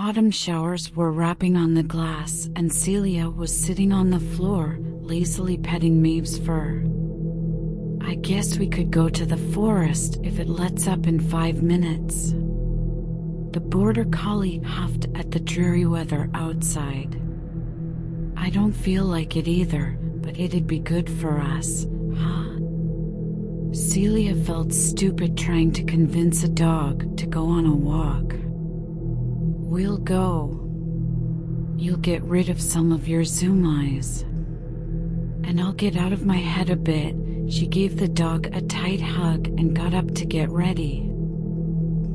Autumn showers were rapping on the glass, and Celia was sitting on the floor, lazily petting Maeve's fur. "I guess we could go to the forest if it lets up in 5 minutes." The border collie huffed at the dreary weather outside. "I don't feel like it either, but it'd be good for us, huh?" Celia felt stupid trying to convince a dog to go on a walk. "We'll go. You'll get rid of some of your Zoom eyes. And I'll get out of my head a bit." She gave the dog a tight hug and got up to get ready.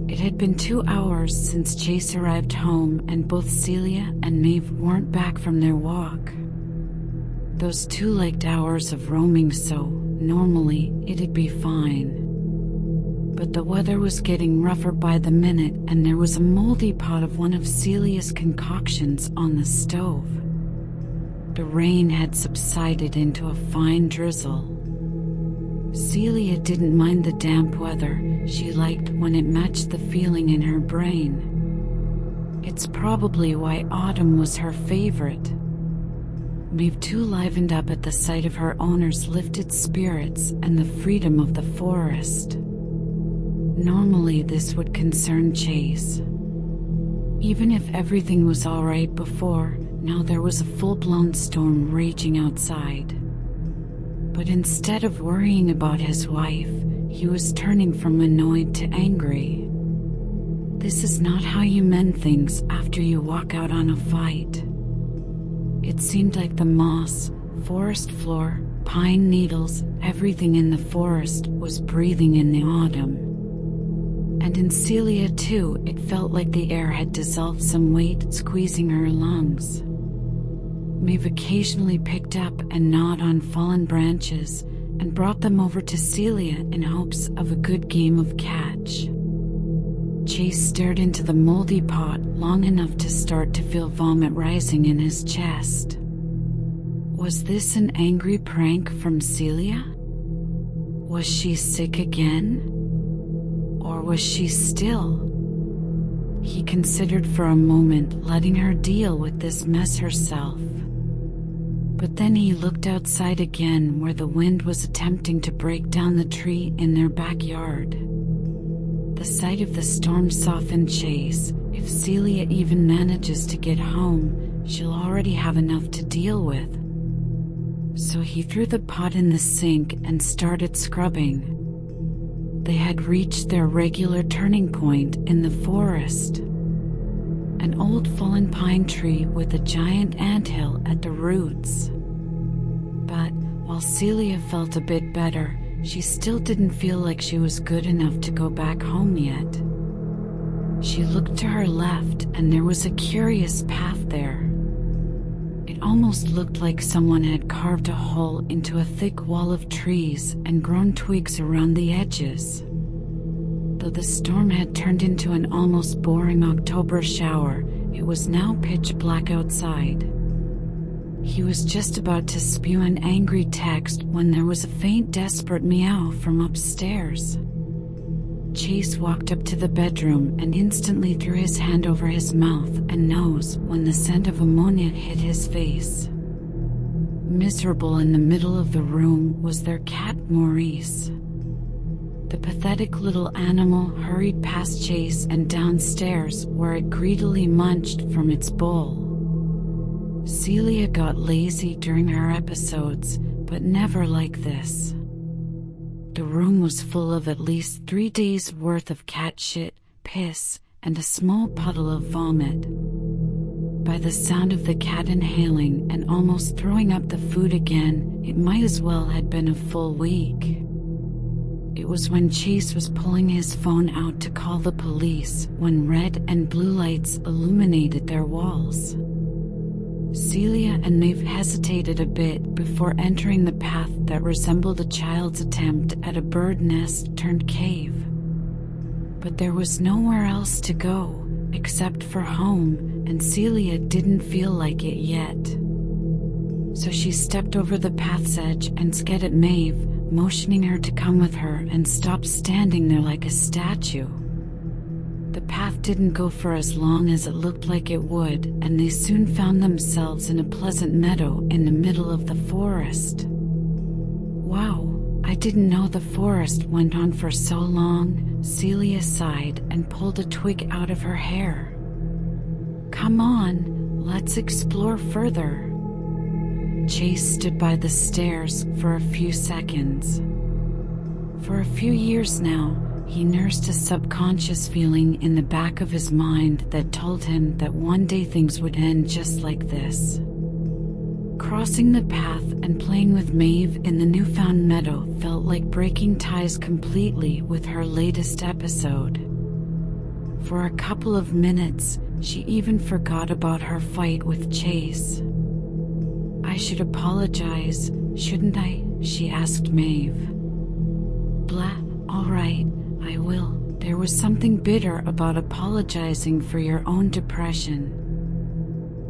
It had been 2 hours since Chase arrived home, and both Celia and Maeve weren't back from their walk. Those 2 liked hours of roaming, so normally it'd be fine. But the weather was getting rougher by the minute, and there was a moldy pot of one of Celia's concoctions on the stove. The rain had subsided into a fine drizzle. Celia didn't mind the damp weather. She liked when it matched the feeling in her brain. It's probably why autumn was her favorite. Maeve too livened up at the sight of her owner's lifted spirits and the freedom of the forest. Normally this would concern Chase. Even if everything was alright before, now there was a full-blown storm raging outside. But instead of worrying about his wife, he was turning from annoyed to angry. This is not how you mend things after you walk out on a fight. It seemed like the moss, forest floor, pine needles, everything in the forest was breathing in the autumn. And in Celia too, it felt like the air had dissolved some weight, squeezing her lungs. Maeve occasionally picked up and gnawed on fallen branches and brought them over to Celia in hopes of a good game of catch. Chase stared into the moldy pot long enough to start to feel vomit rising in his chest. Was this an angry prank from Celia? Was she sick again? Or was she still? He considered for a moment letting her deal with this mess herself. But then he looked outside again, where the wind was attempting to break down the tree in their backyard. The sight of the storm softened Chase. If Celia even manages to get home, she'll already have enough to deal with. So he threw the pot in the sink and started scrubbing. They had reached their regular turning point in the forest. An old fallen pine tree with a giant anthill at the roots. But while Celia felt a bit better, she still didn't feel like she was good enough to go back home yet. She looked to her left, and there was a curious path there. It almost looked like someone had carved a hole into a thick wall of trees and grown twigs around the edges. Though the storm had turned into an almost boring October shower, it was now pitch black outside. He was just about to spew an angry text when there was a faint, desperate meow from upstairs. Chase walked up to the bedroom and instantly threw his hand over his mouth and nose when the scent of ammonia hit his face. Miserable in the middle of the room was their cat Maurice. The pathetic little animal hurried past Chase and downstairs, where it greedily munched from its bowl. Celia got lazy during her episodes, but never like this. The room was full of at least 3 days' worth of cat shit, piss, and a small puddle of vomit. By the sound of the cat inhaling and almost throwing up the food again, it might as well had been a full week. It was when Chase was pulling his phone out to call the police when red and blue lights illuminated their walls. Celia and Maeve hesitated a bit before entering the path that resembled a child's attempt at a bird nest turned cave. But there was nowhere else to go, except for home, and Celia didn't feel like it yet. So she stepped over the path's edge and sked at Maeve, motioning her to come with her, and stopped standing there like a statue. The path path didn't go for as long as it looked like it would, and they soon found themselves in a pleasant meadow in the middle of the forest. Wow, I didn't know the forest went on for so long, Celia sighed and pulled a twig out of her hair. Come on, let's explore further. Chase stood by the stairs for a few seconds. For a few years now, he nursed a subconscious feeling in the back of his mind that told him that one day things would end just like this. Crossing the path and playing with Maeve in the newfound meadow felt like breaking ties completely with her latest episode. For a couple of minutes, she even forgot about her fight with Chase. I should apologize, shouldn't I? She asked Maeve. Blah, all right, I will. There was something bitter about apologizing for your own depression.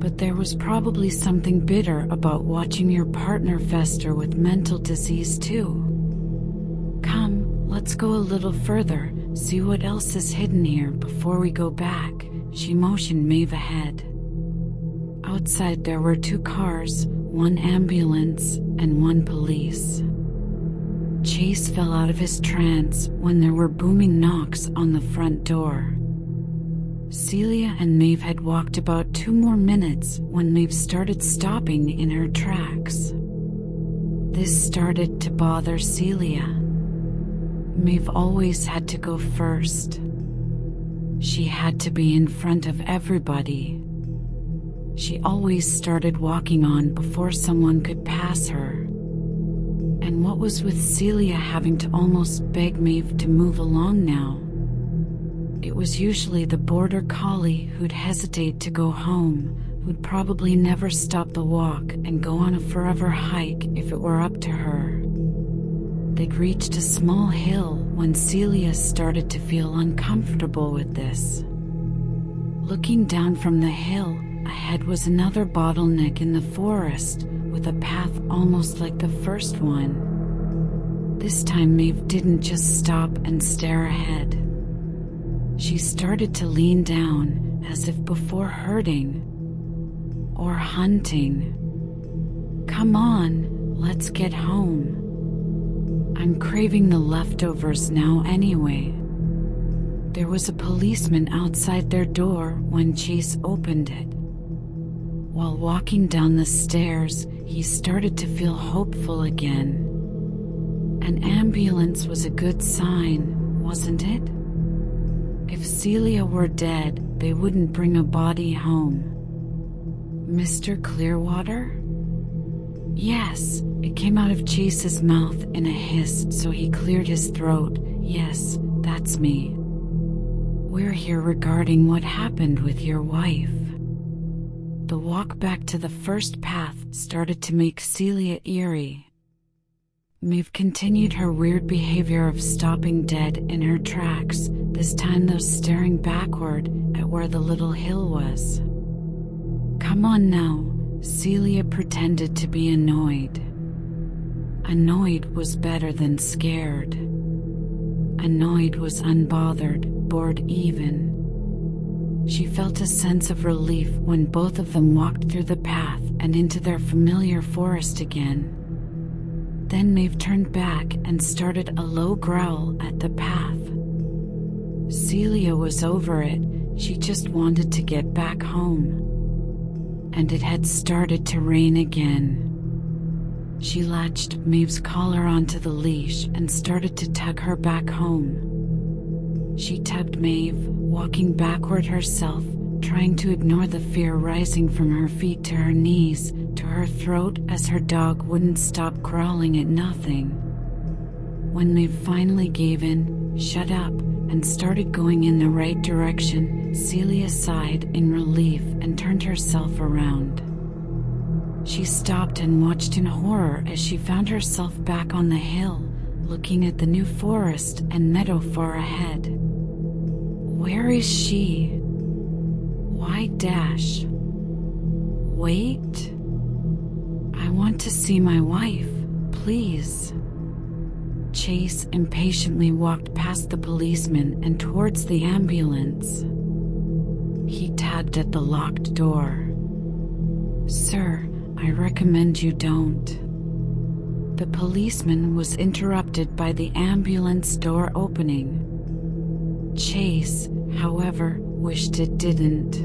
But there was probably something bitter about watching your partner fester with mental disease too. Come, let's go a little further, see what else is hidden here before we go back. She motioned Maeve ahead. Outside there were 2 cars, 1 ambulance, and 1 police. Chase fell out of his trance when there were booming knocks on the front door. Celia and Maeve had walked about 2 more minutes when Maeve started stopping in her tracks. This started to bother Celia. Maeve always had to go first. She had to be in front of everybody. She always started walking on before someone could pass her. And what was with Celia having to almost beg Maeve to move along now? It was usually the border collie who'd hesitate to go home, who'd probably never stop the walk and go on a forever hike if it were up to her. They'd reached a small hill when Celia started to feel uncomfortable with this. Looking down from the hill, ahead was another bottleneck in the forest, with a path almost like the first one. This time Maeve didn't just stop and stare ahead. She started to lean down, as if before hurting or hunting. Come on, let's get home. I'm craving the leftovers now anyway. There was a policeman outside their door when Chase opened it. While walking down the stairs, he started to feel hopeful again. An ambulance was a good sign, wasn't it? If Celia were dead, they wouldn't bring a body home. Mr. Clearwater? Yes, it came out of Chase's mouth in a hiss, so he cleared his throat. Yes, that's me. We're here regarding what happened with your wife. The walk back to the first path started to make Celia eerie. Maeve continued her weird behavior of stopping dead in her tracks, this time though staring backward at where the little hill was. Come on now, Celia pretended to be annoyed. Annoyed was better than scared. Annoyed was unbothered, bored even. She felt a sense of relief when both of them walked through the path and into their familiar forest again. Then Maeve turned back and started a low growl at the path. Celia was over it, she just wanted to get back home. And it had started to rain again. She latched Maeve's collar onto the leash and started to tug her back home. She tugged Maeve, walking backward herself, trying to ignore the fear rising from her feet to her knees, to her throat as her dog wouldn't stop growling at nothing. When Maeve finally gave in, shut up, and started going in the right direction, Celia sighed in relief and turned herself around. She stopped and watched in horror as she found herself back on the hill, looking at the new forest and meadow far ahead. Where is she? Why dash? Wait. I want to see my wife, please. Chase impatiently walked past the policeman and towards the ambulance. He tapped at the locked door. "Sir, I recommend you don't." The policeman was interrupted by the ambulance door opening. Chase, however, wished it didn't.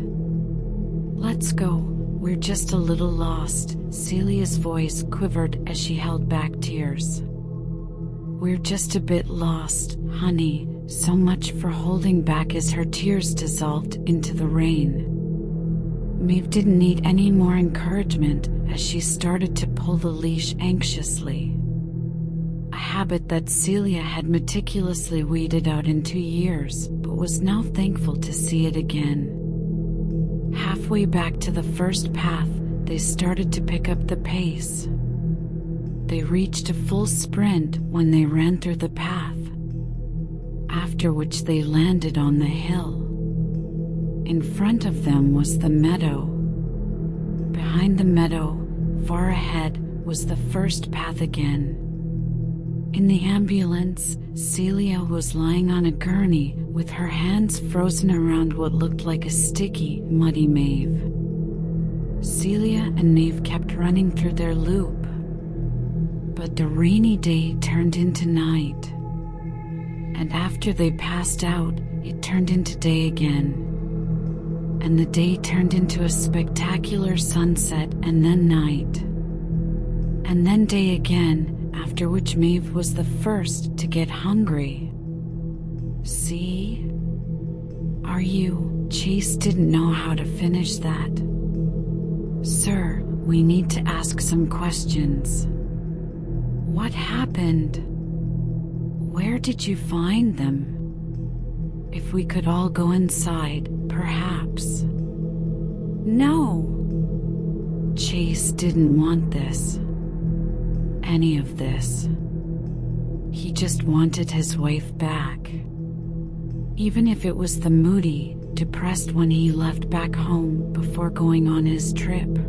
"Let's go, we're just a little lost." Celia's voice quivered as she held back tears. "We're just a bit lost, honey." So much for holding back as her tears dissolved into the rain. Maeve didn't need any more encouragement as she started to pull the leash anxiously. A habit that Celia had meticulously weeded out in 2 years, but was now thankful to see it again. Halfway back to the first path, they started to pick up the pace. They reached a full sprint when they ran through the path, after which they landed on the hill. In front of them was the meadow. Behind the meadow, far ahead, was the first path again. In the ambulance, Celia was lying on a gurney with her hands frozen around what looked like a sticky, muddy Maeve. Celia and Maeve kept running through their loop, but the rainy day turned into night. And after they passed out, it turned into day again. And the day turned into a spectacular sunset, and then night. And then day again, after which Maeve was the first to get hungry. "See? Are you?" Chase didn't know how to finish that. "Sir, we need to ask some questions." "What happened? Where did you find them? If we could all go inside, perhaps." "No." Chase didn't want this. Any of this. He just wanted his wife back. Even if it was the moody, depressed one he left back home before going on his trip.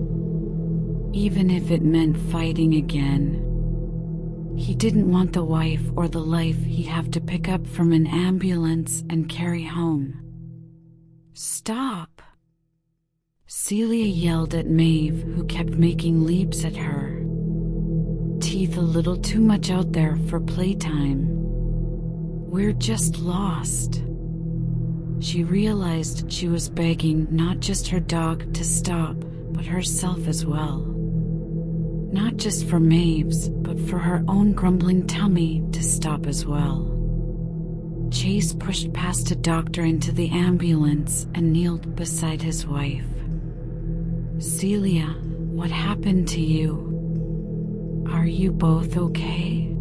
Even if it meant fighting again. He didn't want the wife or the life he'd have to pick up from an ambulance and carry home. "Stop!" Celia yelled at Maeve, who kept making leaps at her. Teeth a little too much out there for playtime. "We're just lost." She realized she was begging not just her dog to stop, but herself as well. Not just for Maeve's, but for her own grumbling tummy to stop as well. Chase pushed past a doctor into the ambulance and kneeled beside his wife. "Celia, what happened to you? Are you both okay?"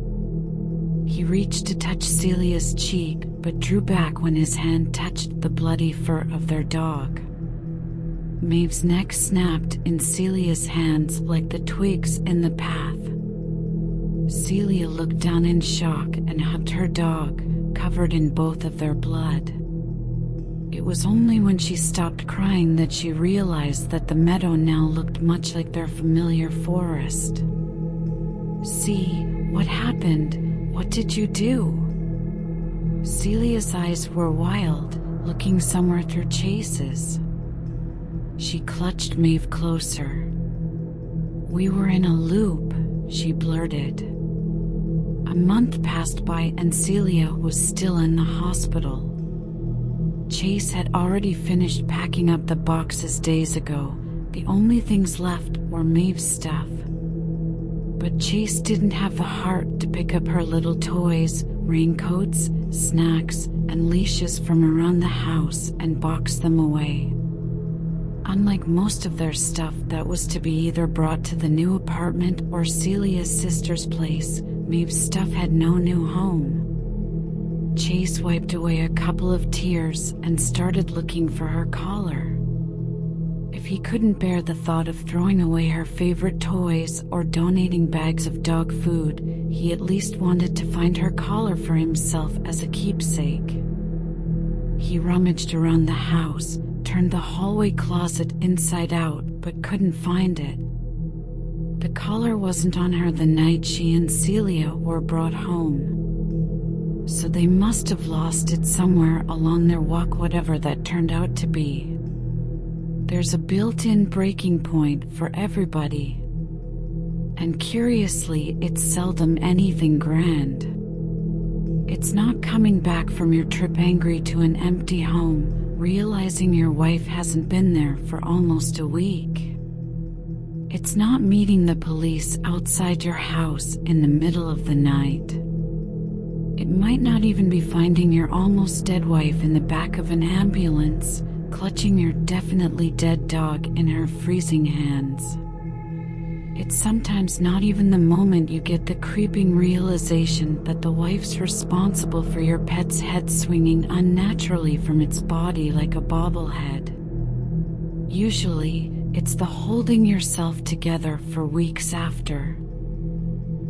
He reached to touch Celia's cheek, but drew back when his hand touched the bloody fur of their dog. Maeve's neck snapped in Celia's hands like the twigs in the path. Celia looked down in shock and hugged her dog, covered in both of their blood. It was only when she stopped crying that she realized that the meadow now looked much like their familiar forest. "See, what happened? What did you do?" Celia's eyes were wild, looking somewhere through Chase's. She clutched Maeve closer. "We were in a loop," she blurted. A month passed by and Celia was still in the hospital. Chase had already finished packing up the boxes days ago. The only things left were Maeve's stuff. But Chase didn't have the heart to pick up her little toys, raincoats, snacks, and leashes from around the house and box them away. Unlike most of their stuff that was to be either brought to the new apartment or Celia's sister's place, Maeve's stuff had no new home. Chase wiped away a couple of tears and started looking for her collar. If he couldn't bear the thought of throwing away her favorite toys or donating bags of dog food, he at least wanted to find her collar for himself as a keepsake. He rummaged around the house, turned the hallway closet inside out, but couldn't find it. The collar wasn't on her the night she and Celia were brought home. So they must have lost it somewhere along their walk, whatever that turned out to be. There's a built-in breaking point for everybody. And curiously, it's seldom anything grand. It's not coming back from your trip angry to an empty home, realizing your wife hasn't been there for almost a week. It's not meeting the police outside your house in the middle of the night. It might not even be finding your almost dead wife in the back of an ambulance, clutching your definitely dead dog in her freezing hands. It's sometimes not even the moment you get the creeping realization that the wife's responsible for your pet's head swinging unnaturally from its body like a bobblehead. Usually, it's the holding yourself together for weeks after.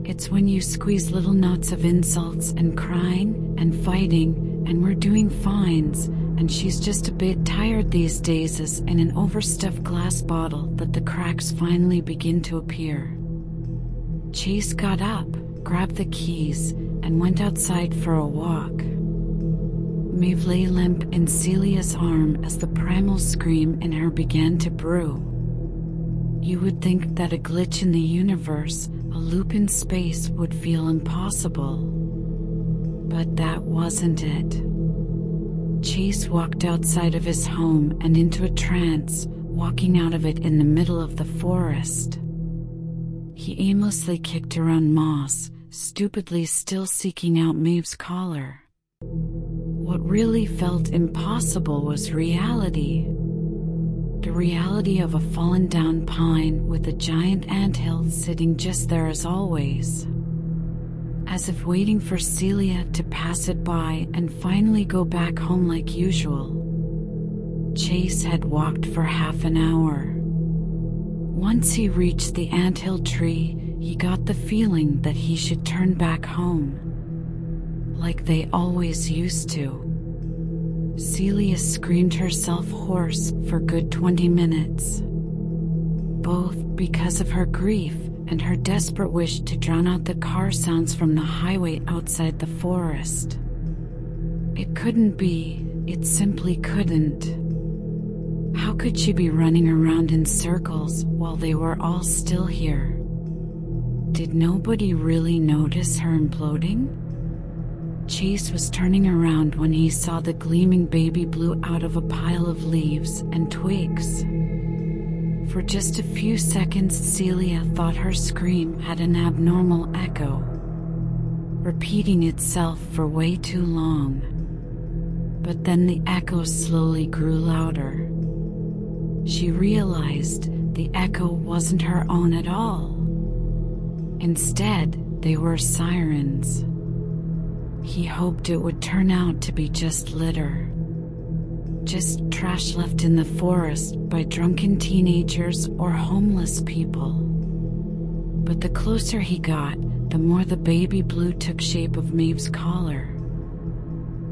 It's when you squeeze little knots of insults and crying and fighting, and we're doing fines, and she's just a bit tired these days as in an overstuffed glass bottle that the cracks finally begin to appear. Chase got up, grabbed the keys, and went outside for a walk. Maeve lay limp in Celia's arm as the primal scream in her began to brew. You would think that a glitch in the universe, a loop in space, would feel impossible. But that wasn't it. Chase walked outside of his home and into a trance, walking out of it in the middle of the forest. He aimlessly kicked around moss, stupidly still seeking out Maeve's collar. What really felt impossible was reality. The reality of a fallen down pine with a giant anthill sitting just there as always. As if waiting for Celia to pass it by and finally go back home like usual. Chase had walked for half an hour. Once he reached the anthill tree, he got the feeling that he should turn back home. Like they always used to. Celia screamed herself hoarse for a good 20 minutes. Both because of her grief and her desperate wish to drown out the car sounds from the highway outside the forest. It couldn't be, it simply couldn't. How could she be running around in circles while they were all still here? Did nobody really notice her imploding? Chase was turning around when he saw the gleaming baby blue out of a pile of leaves and twigs. For just a few seconds, Celia thought her scream had an abnormal echo, repeating itself for way too long. But then the echo slowly grew louder. She realized the echo wasn't her own at all. Instead, they were sirens. He hoped it would turn out to be just litter. Just trash left in the forest by drunken teenagers or homeless people. But the closer he got, the more the baby blue took shape of Maeve's collar.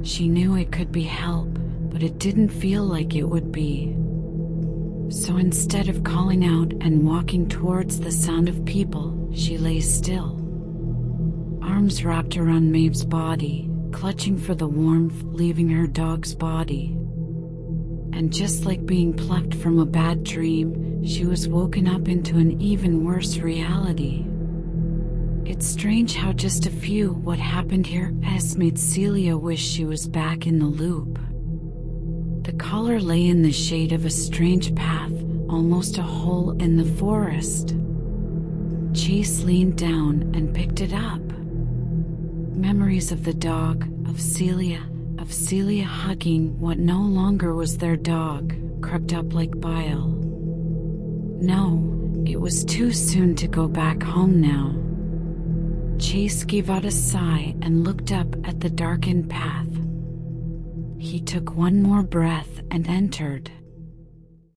She knew it could be help, but it didn't feel like it would be. So instead of calling out and walking towards the sound of people, she lay still. Arms wrapped around Maeve's body, clutching for the warmth leaving her dog's body. And just like being plucked from a bad dream, she was woken up into an even worse reality. It's strange how just a few "what happened here" made Celia wish she was back in the loop. The collar lay in the shade of a strange path, almost a hole in the forest. Chase leaned down and picked it up. Memories of the dog, of Celia hugging what no longer was their dog, crept up like bile. No, it was too soon to go back home now. Chase gave out a sigh and looked up at the darkened path. He took one more breath and entered.